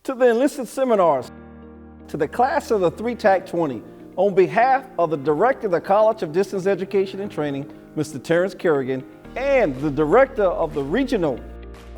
to the Enlisted seminars, to the class of the 3TAC20, on behalf of the Director of the College of Distance Education and Training, Mr. Terrence Kerrigan, and the Director of the Regional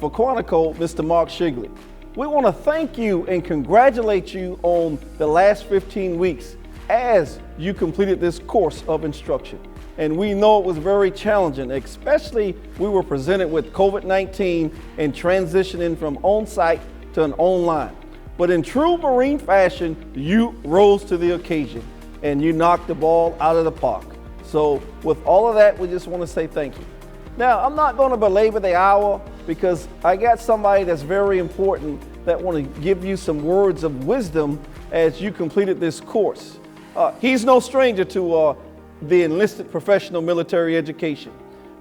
for Quantico, Mr. Mark Shigley. We want to thank you and congratulate you on the last 15 weeks as you completed this course of instruction. And we know it was very challenging, especially we were presented with COVID-19 and transitioning from on-site to an online. But in true Marine fashion, you rose to the occasion and you knocked the ball out of the park. So with all of that, we just want to say thank you. Now, I'm not going to belabor the hour because I got somebody that's very important that want to give you some words of wisdom as you completed this course. He's no stranger to the Enlisted Professional Military Education.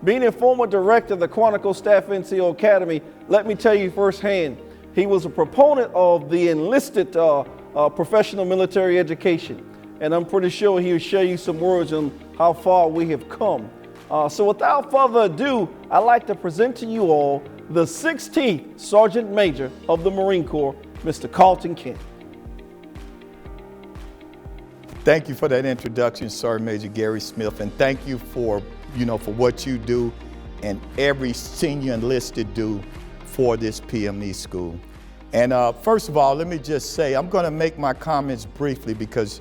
Being a former director of the Quantico Staff NCO Academy, let me tell you firsthand, he was a proponent of the Enlisted Professional Military Education. And I'm pretty sure he'll share you some words on how far we have come. So without further ado, I'd like to present to you all the 16th Sergeant Major of the Marine Corps, Mr. Carlton Kent. Thank you for that introduction, Sergeant Major Gary Smith, and thank you for what you do and every senior enlisted do for this PME school. And first of all, let me just say, I'm going to make my comments briefly because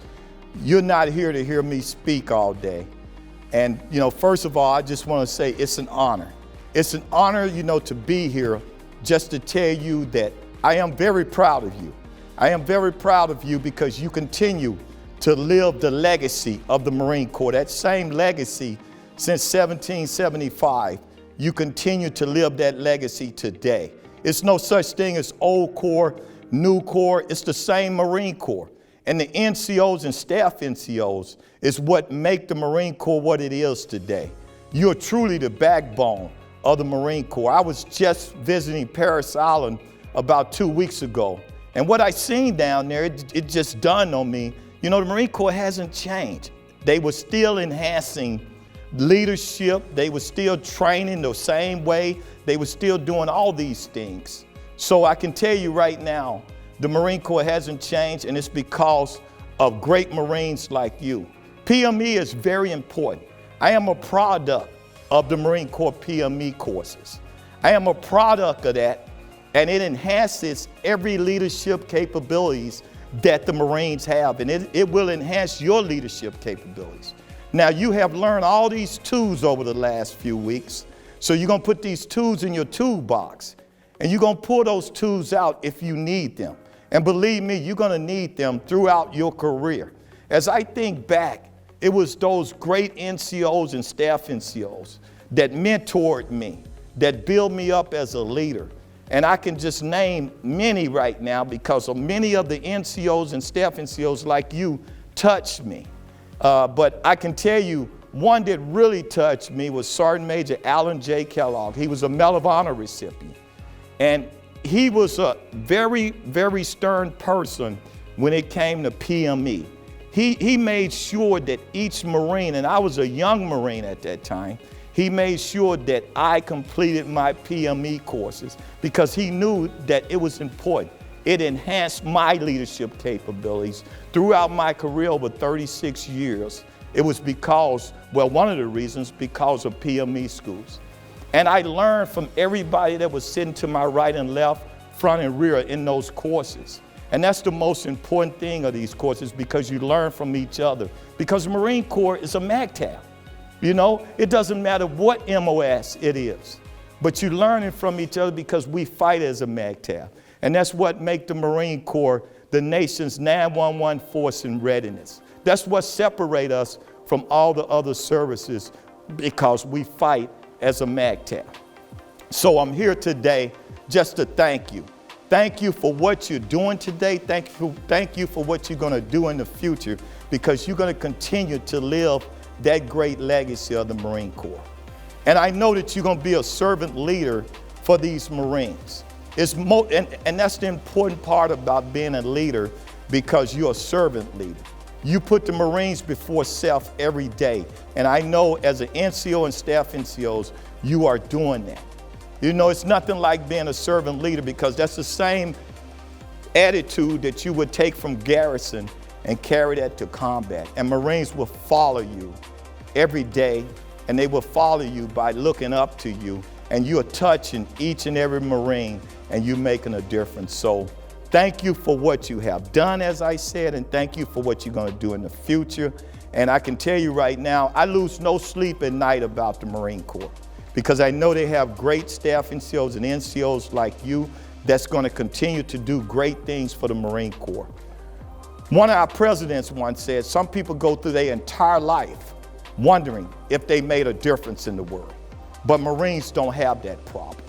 you're not here to hear me speak all day. And first of all, I just want to say it's an honor. It's an honor, to be here just to tell you that I am very proud of you. I am very proud of you because you continue to live the legacy of the Marine Corps. That same legacy since 1775, you continue to live that legacy today. It's no such thing as old Corps, new Corps. It's the same Marine Corps. And the NCOs and staff NCOs is what make the Marine Corps what it is today. You're truly the backbone of the Marine Corps. I was just visiting Parris Island about 2 weeks ago. And what I seen down there, it just dawned on me, the Marine Corps hasn't changed. They were still enhancing leadership. They were still training the same way. They were still doing all these things. So I can tell you right now, the Marine Corps hasn't changed, and it's because of great Marines like you. PME is very important. I am a product of the Marine Corps PME courses. I am a product of that, and it enhances every leadership capabilities that the Marines have, and it will enhance your leadership capabilities. Now, you have learned all these tools over the last few weeks, so you're going to put these tools in your toolbox, and you're going to pull those tools out if you need them. And believe me, you're going to need them throughout your career. As I think back, it was those great NCOs and staff NCOs that mentored me, that built me up as a leader. And I can just name many right now because of many of the NCOs and staff NCOs like you touched me. But I can tell you, one that really touched me was Sergeant Major Alan J. Kellogg. He was a Medal of Honor recipient. And he was a very, very stern person when it came to PME. He made sure that each Marine, and I was a young Marine at that time, he made sure that I completed my PME courses because he knew that it was important. It enhanced my leadership capabilities throughout my career over 36 years. It was because, well, one of the reasons, because of PME schools. And I learned from everybody that was sitting to my right and left, front and rear in those courses. And that's the most important thing of these courses because you learn from each other. Because the Marine Corps is a MAGTAF. It doesn't matter what MOS it is, but you're learning from each other because we fight as a MAGTAF. And that's what makes the Marine Corps the nation's 911 force in readiness. That's what separates us from all the other services because we fight as a MAGTAF. So I'm here today just to thank you. Thank you for what you're doing today. Thank you for what you're going to do in the future because you're going to continue to live that great legacy of the Marine Corps. And I know that you're going to be a servant leader for these Marines. And that's the important part about being a leader because you're a servant leader. You put the Marines before self every day. And I know as an NCO and staff NCOs, you are doing that. It's nothing like being a servant leader because that's the same attitude that you would take from garrison and carry that to combat. And Marines will follow you every day, and they will follow you by looking up to you, and you're touching each and every Marine, and you're making a difference. So thank you for what you have done, as I said, and thank you for what you're going to do in the future. And I can tell you right now, I lose no sleep at night about the Marine Corps, because I know they have great staff NCOs and NCOs like you that's going to continue to do great things for the Marine Corps. One of our presidents once said, some people go through their entire life wondering if they made a difference in the world. But Marines don't have that problem.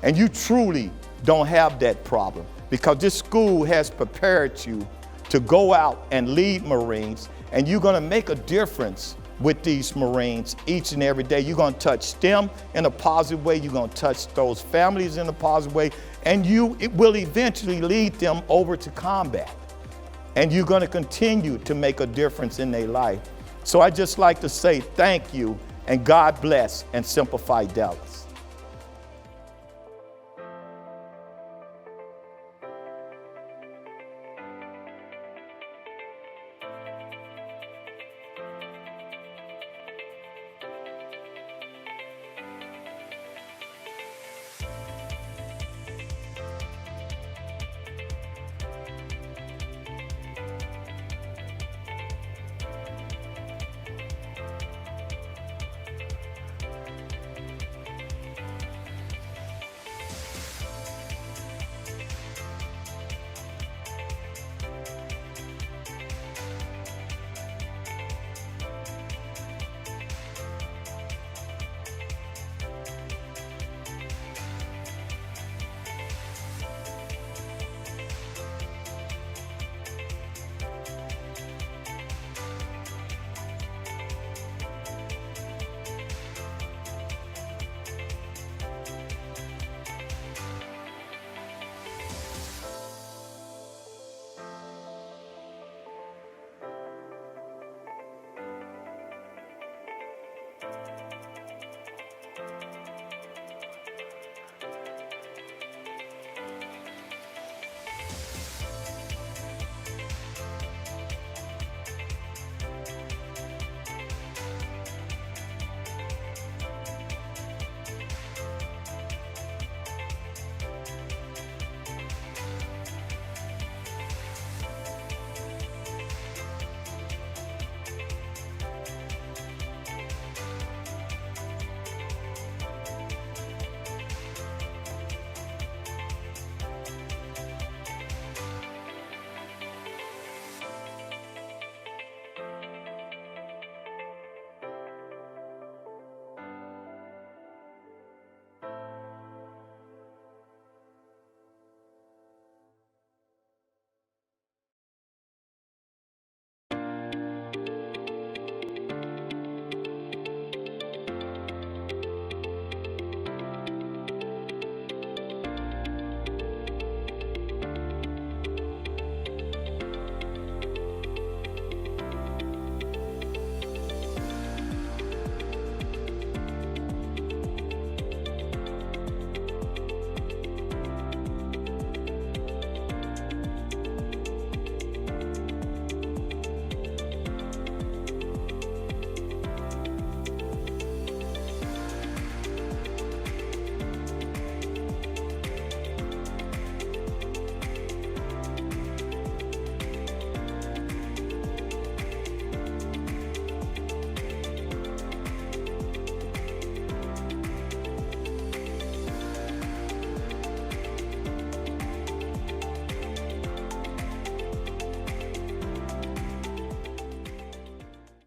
And you truly don't have that problem, because this school has prepared you to go out and lead Marines, and you're going to make a difference with these Marines each and every day. You're going to touch them in a positive way. You're going to touch those families in a positive way, and it will eventually lead them over to combat. And you're going to continue to make a difference in their life. So I just like to say thank you, and God bless and Simplify Dallas.